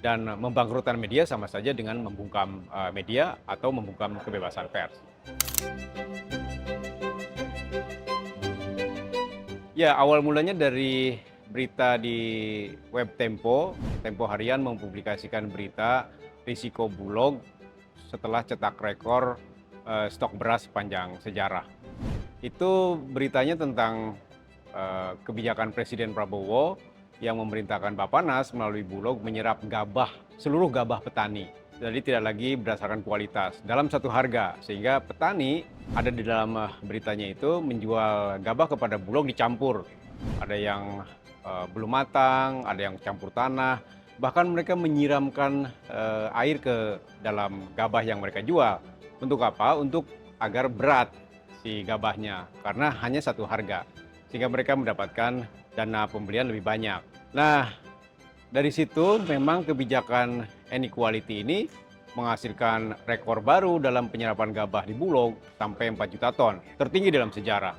Dan membangkrutkan media sama saja dengan membungkam media atau membungkam kebebasan pers. Ya, awal mulanya dari berita di web Tempo. Tempo Harian mempublikasikan berita risiko Bulog setelah cetak rekor stok beras sepanjang sejarah. Itu beritanya tentang kebijakan Presiden Prabowo yang memerintahkan Bappenas melalui Bulog menyerap seluruh gabah petani. Jadi tidak lagi berdasarkan kualitas dalam satu harga, sehingga petani ada di dalam beritanya itu menjual gabah kepada Bulog dicampur. Ada yang belum matang, ada yang campur tanah, bahkan mereka menyiramkan air ke dalam gabah yang mereka jual. Untuk apa? Untuk agar berat si gabahnya, karena hanya satu harga, sehingga mereka mendapatkan dana pembelian lebih banyak. Nah, dari situ memang kebijakan inequality ini menghasilkan rekor baru dalam penyerapan gabah di Bulog sampai 4 juta ton, tertinggi dalam sejarah.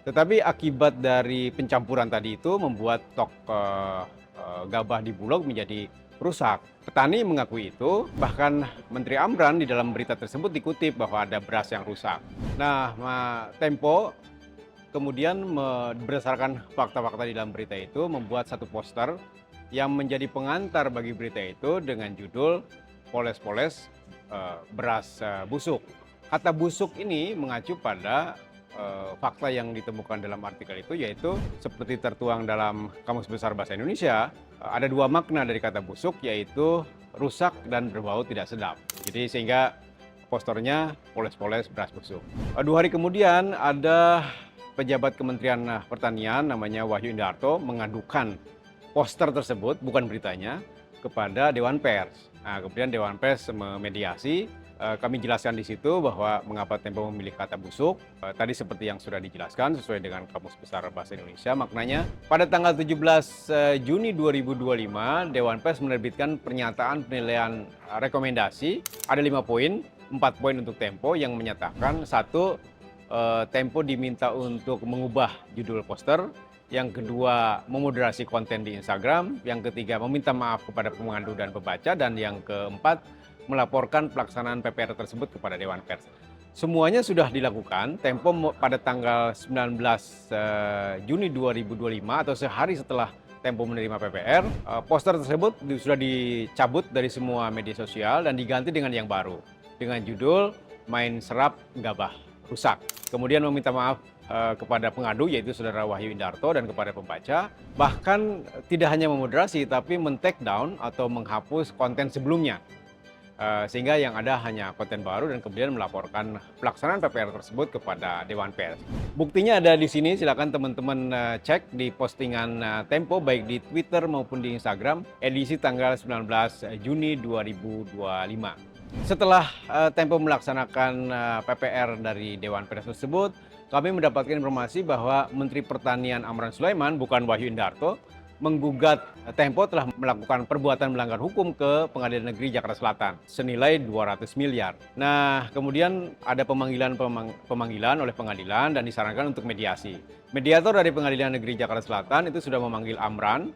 Tetapi akibat dari pencampuran tadi itu membuat stok gabah di Bulog menjadi rusak. Petani mengakui itu, bahkan Menteri Amran di dalam berita tersebut dikutip bahwa ada beras yang rusak. Nah, Tempo kemudian berdasarkan fakta-fakta di dalam berita itu membuat satu poster yang menjadi pengantar bagi berita itu dengan judul "Poles-poles beras busuk". Kata busuk ini mengacu pada fakta yang ditemukan dalam artikel itu, yaitu seperti tertuang dalam Kamus Besar Bahasa Indonesia, ada dua makna dari kata busuk, yaitu rusak dan berbau tidak sedap. Jadi sehingga posternya poles-poles beras busuk. 2 hari kemudian ada pejabat Kementerian Pertanian namanya Wahyu Indarto mengadukan poster tersebut, bukan beritanya, kepada Dewan Pers. Nah, kemudian Dewan Pers memediasi. Kami jelaskan di situ bahwa mengapa Tempo memilih kata busuk. Tadi seperti yang sudah dijelaskan sesuai dengan Kamus Besar Bahasa Indonesia maknanya. Pada tanggal 17 Juni 2025, Dewan Pers menerbitkan pernyataan penilaian rekomendasi. Ada 5 poin, 4 poin untuk Tempo yang menyatakan: 1, Tempo diminta untuk mengubah judul poster. Yang kedua, memoderasi konten di Instagram. Yang ketiga, meminta maaf kepada pemandu dan pembaca. Dan yang keempat, melaporkan pelaksanaan PPR tersebut kepada Dewan Pers. Semuanya sudah dilakukan. Tempo pada tanggal 19 Juni 2025 atau sehari setelah Tempo menerima PPR, poster tersebut sudah dicabut dari semua media sosial dan diganti dengan yang baru, dengan judul "Main Serap Gabah Rusak". Kemudian meminta maaf kepada pengadu, yaitu Saudara Wahyu Indarto, dan kepada pembaca. Bahkan tidak hanya memoderasi, tapi men-take down atau menghapus konten sebelumnya. Sehingga yang ada hanya konten baru, dan kemudian melaporkan pelaksanaan PPR tersebut kepada Dewan Pers. Buktinya ada di sini, silakan teman-teman cek di postingan Tempo, baik di Twitter maupun di Instagram, edisi tanggal 19 Juni 2025. Setelah Tempo melaksanakan PPR dari Dewan Pers tersebut, kami mendapatkan informasi bahwa Menteri Pertanian Amran Sulaiman, bukan Wahyu Indarto, menggugat Tempo telah melakukan perbuatan melanggar hukum ke Pengadilan Negeri Jakarta Selatan senilai 200 miliar. Nah, kemudian ada pemanggilan oleh pengadilan dan disarankan untuk mediasi. Mediator dari Pengadilan Negeri Jakarta Selatan itu sudah memanggil Amran,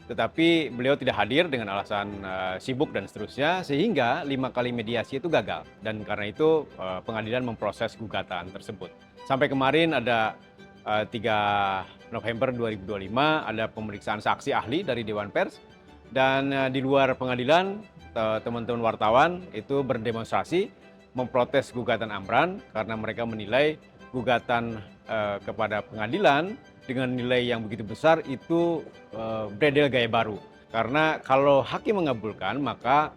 tetapi beliau tidak hadir dengan alasan sibuk dan seterusnya, sehingga 5 kali mediasi itu gagal. Dan karena itu pengadilan memproses gugatan tersebut. Sampai kemarin ada 3 November 2025 ada pemeriksaan saksi ahli dari Dewan Pers, dan di luar pengadilan teman-teman wartawan itu berdemonstrasi memprotes gugatan Amran karena mereka menilai gugatan kepada pengadilan dengan nilai yang begitu besar itu beredel gaya baru. Karena kalau hakim mengabulkan, maka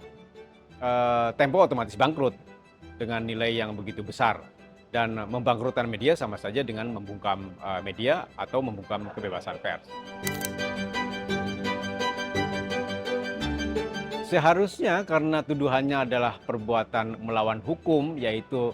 Tempo otomatis bangkrut dengan nilai yang begitu besar. Dan membangkrutkan media sama saja dengan membungkam media atau membungkam kebebasan pers. Seharusnya karena tuduhannya adalah perbuatan melawan hukum, yaitu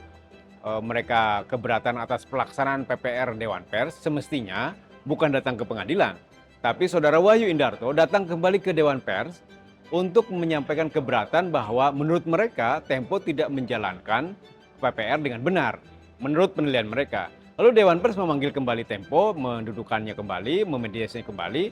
mereka keberatan atas pelaksanaan PPR Dewan Pers, semestinya bukan datang ke pengadilan, tapi Saudara Wahyu Indarto datang kembali ke Dewan Pers untuk menyampaikan keberatan bahwa menurut mereka Tempo tidak menjalankan PPR dengan benar, menurut penilaian mereka. Lalu Dewan Pers memanggil kembali Tempo, mendudukannya kembali, memediasinya kembali.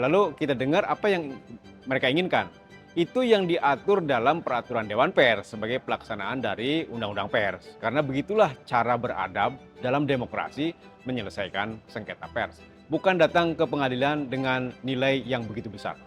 Lalu kita dengar apa yang mereka inginkan. Itu yang diatur dalam peraturan Dewan Pers sebagai pelaksanaan dari Undang-Undang Pers. Karena begitulah cara beradab dalam demokrasi menyelesaikan sengketa pers. Bukan datang ke pengadilan dengan nilai yang begitu besar.